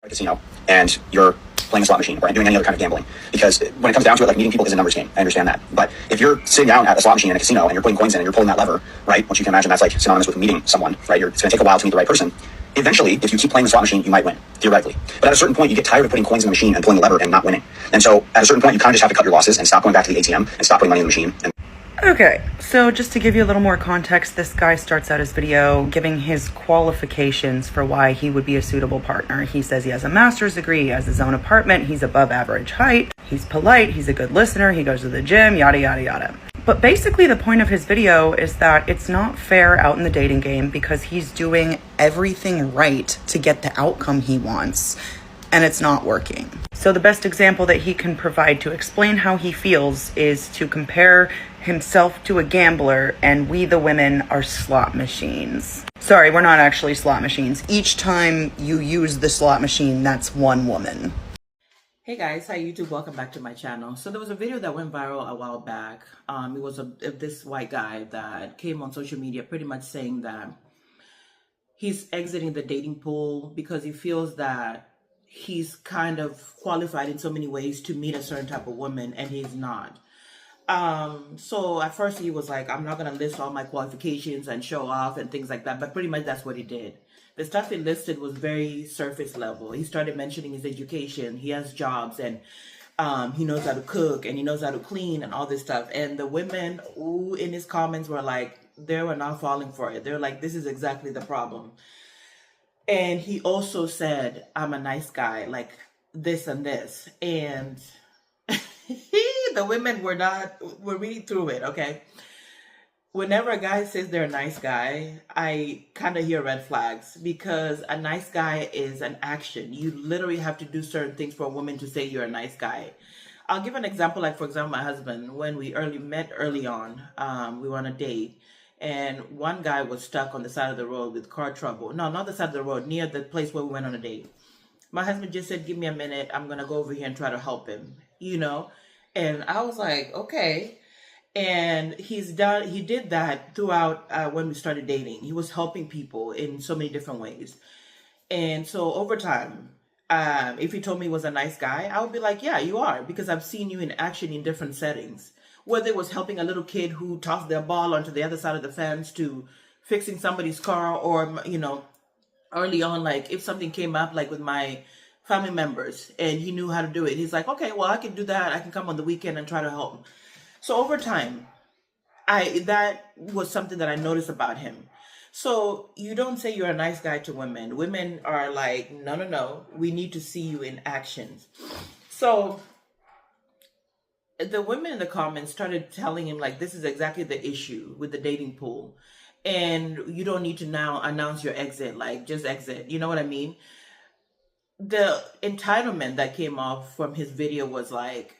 casino and you're playing a slot machine or doing any other kind of gambling. Because when it comes down to it, like meeting people is a numbers game. I understand that. But if you're sitting down at a slot machine in a casino and you're putting coins in and you're pulling that lever, right, which you can imagine that's like synonymous with meeting someone, right? It's going to take a while to meet the right person. Eventually, if you keep playing the slot machine, you might win, theoretically. But at a certain point, you get tired of putting coins in the machine and pulling the lever and not winning. And so at a certain point, you kind of just have to cut your losses and stop going back to the ATM and stop putting money in the machine. Okay, so just to give you a little more context, this guy starts out his video giving his qualifications for why he would be a suitable partner. He says he has a master's degree, he has his own apartment, he's above average height, he's polite, he's a good listener, he goes to the gym, yada, yada, yada. But basically the point of his video is that it's not fair out in the dating game because he's doing everything right to get the outcome he wants, and it's not working. So the best example that he can provide to explain how he feels is to compare himself to a gambler and we the women are slot machines. Sorry, we're not actually slot machines. Each time you use the slot machine, that's one woman. Hey guys, hi YouTube, welcome back to my channel. So there was a video that went viral a while back. It was this white guy that came on social media pretty much saying that he's exiting the dating pool because he feels that he's kind of qualified in so many ways to meet a certain type of woman and he's not. So at first he was like, I'm not going to list all my qualifications and show off and things like that. But pretty much that's what he did. The stuff he listed was very surface level. He started mentioning his education. He has jobs and he knows how to cook and he knows how to clean and all this stuff. And the women in his comments were like, they were not falling for it. They're like, this is exactly the problem. And he also said, I'm a nice guy, like this and this. And the women were reading through it, okay? Whenever a guy says they're a nice guy, I kind of hear red flags because a nice guy is an action. You literally have to do certain things for a woman to say you're a nice guy. I'll give an example, like for example, my husband, when we met early on, we were on a date and one guy was stuck on the side of the road with car trouble. No, not the side of the road, near the place where we went on a date. My husband just said, give me a minute. I'm going to go over here and try to help him, you know? And I was like, okay. And he did that throughout when we started dating. He was helping people in so many different ways. And so over time, if he told me he was a nice guy, I would be like, yeah, you are, because I've seen you in action in different settings. Whether it was helping a little kid who tossed their ball onto the other side of the fence to fixing somebody's car or, you know, early on, like if something came up, like with my family members and he knew how to do it, he's like, okay, well, I can do that. I can come on the weekend and try to help him. So over time, that was something that I noticed about him. So you don't say you're a nice guy to women. Women are like, no, we need to see you in actions. So the women in the comments started telling him like, this is exactly the issue with the dating pool. And you don't need to now announce your exit, like just exit. You know what I mean? The entitlement that came off from his video was like,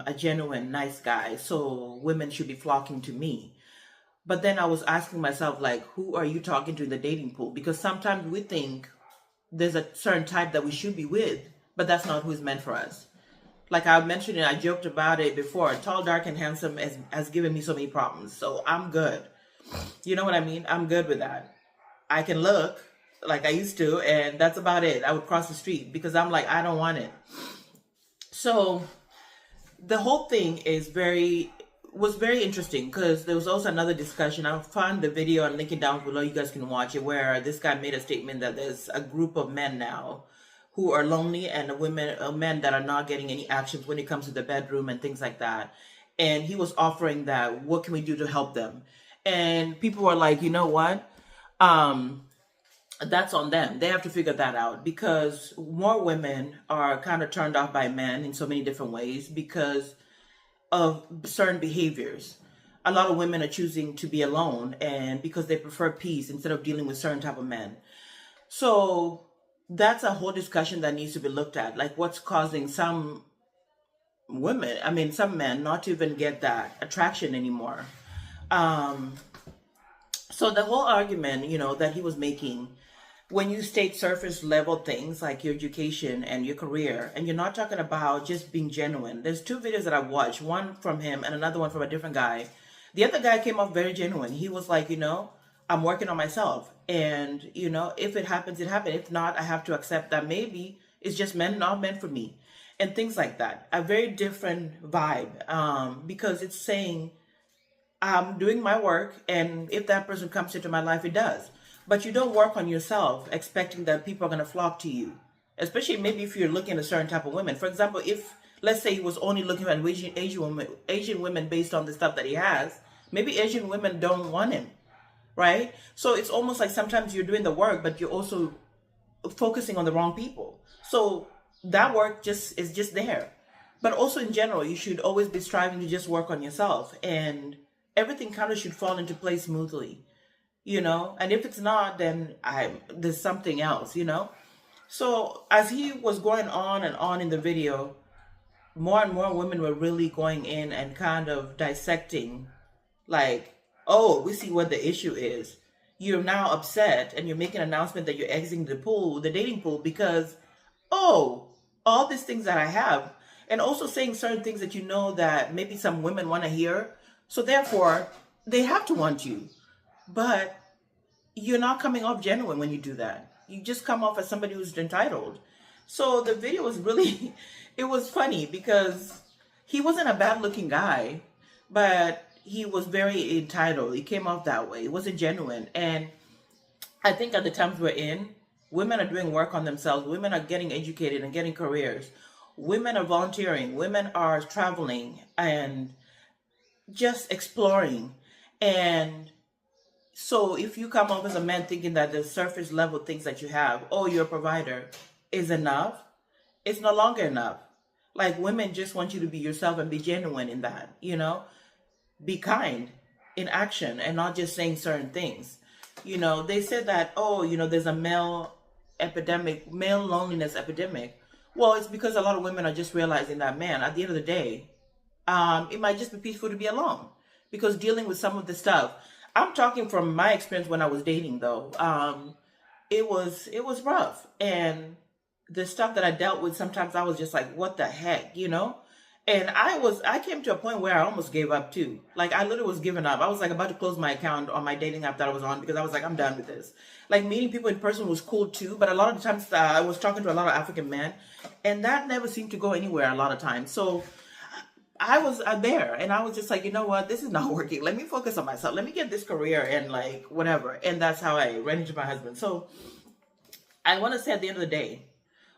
a genuine nice guy, so women should be flocking to me. But then I was asking myself, like, who are you talking to in the dating pool? Because sometimes we think there's a certain type that we should be with, but that's not who's meant for us. Like I mentioned it, I joked about it before. Tall, dark, and handsome has given me so many problems, so I'm good. You know what I mean? I'm good with that. I can look like I used to, and that's about it. I would cross the street because I'm like, I don't want it. So the whole thing was very interesting because there was also another discussion. I'll find the video and link it down below. You guys can watch it, where this guy made a statement that there's a group of men now who are lonely and men that are not getting any actions when it comes to the bedroom and things like that. And he was offering that, what can we do to help them? And people were like, you know what? That's on them. They have to figure that out because more women are kind of turned off by men in so many different ways because of certain behaviors. A lot of women are choosing to be alone and because they prefer peace instead of dealing with certain type of men. So that's a whole discussion that needs to be looked at. Like what's causing some men not to even get that attraction anymore. So the whole argument, you know, that he was making, when you state surface level things like your education and your career, and you're not talking about just being genuine. There's two videos that I watched, one from him and another one from a different guy. The other guy came off very genuine. He was like, you know, I'm working on myself. And, you know, if it happens, it happened. If not, I have to accept that maybe it's just not meant for me. And things like that. A very different vibe, because it's saying I'm doing my work, and if that person comes into my life, it does. But you don't work on yourself expecting that people are going to flock to you, especially maybe if you're looking at a certain type of women. For example, if let's say he was only looking at Asian women based on the stuff that he has, maybe Asian women don't want him, right? So it's almost like sometimes you're doing the work, but you're also focusing on the wrong people. So that work is just there. But also in general, you should always be striving to just work on yourself, and everything kind of should fall into place smoothly, you know. And if it's not, then there's something else, you know. So as he was going on and on in the video, more and more women were really going in and kind of dissecting, like, oh, we see what the issue is. You're now upset and you're making an announcement that you're exiting the dating pool, because, oh, all these things that I have, and also saying certain things that you know that maybe some women want to hear. So therefore, they have to want you. But you're not coming off genuine when you do that. You just come off as somebody who's entitled. So the video was really, it was funny because he wasn't a bad looking guy, but he was very entitled. He came off that way. It wasn't genuine. And I think at the times we're in, women are doing work on themselves. Women are getting educated and getting careers. Women are volunteering. Women are traveling and just exploring. And so if you come off as a man thinking that the surface level things that you have, oh, you're a provider, is enough, it's no longer enough. Like, women just want you to be yourself and be genuine in that, you know? Be kind in action and not just saying certain things. You know, they said that, oh, you know, there's a male loneliness epidemic. Well, it's because a lot of women are just realizing that, man, at the end of the day, it might just be peaceful to be alone, because dealing with some of the stuff, I'm talking from my experience when I was dating though, it was rough. And the stuff that I dealt with, sometimes I was just like, what the heck, you know? And I came to a point where I almost gave up too. Like, I literally was giving up. I was like about to close my account on my dating app that I was on, because I was like, I'm done with this. Like, meeting people in person was cool too, but a lot of the times I was talking to a lot of African men, and that never seemed to go anywhere a lot of times. So I was there, and I was just like, you know what, this is not working. Let me focus on myself. Let me get this career and like whatever. And that's how I ran into my husband. So I want to say, at the end of the day,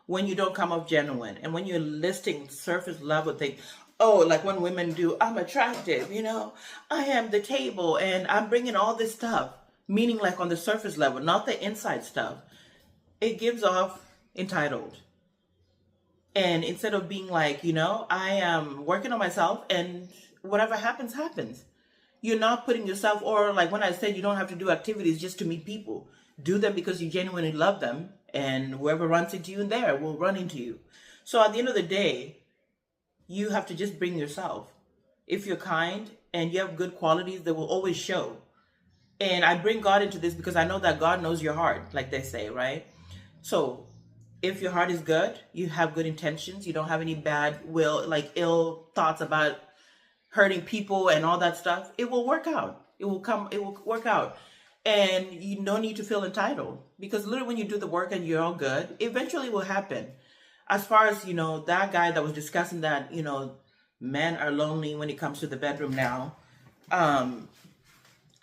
when you don't come off genuine, and when you're listing surface level things, oh, like when women do, I'm attractive, you know, I am the table, and I'm bringing all this stuff, meaning like on the surface level, not the inside stuff, it gives off entitled. And instead of being like, you know, I am working on myself, and whatever happens, happens. You're not putting yourself, or like when I said you don't have to do activities just to meet people. Do them because you genuinely love them, and whoever runs into you in there will run into you. So at the end of the day, you have to just bring yourself. If you're kind and you have good qualities, they will always show. And I bring God into this because I know that God knows your heart, like they say, right? So if your heart is good, you have good intentions, you don't have any bad will, like ill thoughts about hurting people and all that stuff, it will work out. It will work out. And you don't need to feel entitled, because literally when you do the work and you're all good, eventually it will happen. As far as, you know, that guy that was discussing that, you know, men are lonely when it comes to the bedroom now,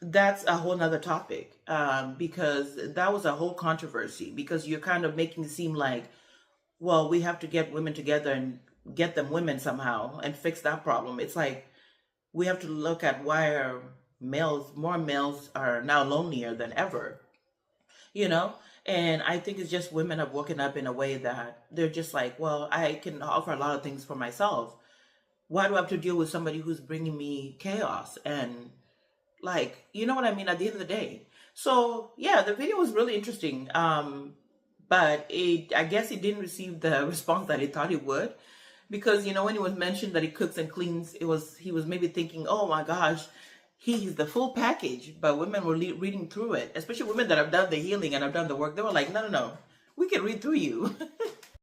that's a whole nother topic, because that was a whole controversy, because you're kind of making it seem like, well, we have to get women together and get them women somehow and fix that problem. It's like, we have to look at why more males are now lonelier than ever, you know? And I think it's just women have woken up in a way that they're just like, well, I can offer a lot of things for myself. Why do I have to deal with somebody who's bringing me chaos? And like, you know what I mean, at the end of the day. So yeah, the video was really interesting. But I guess it didn't receive the response that he thought it would, because, you know, when it was mentioned that he cooks and cleans, he was maybe thinking, oh my gosh, he's the full package. But women were reading through it, especially women that have done the healing and have done the work. They were like, no, we can read through you.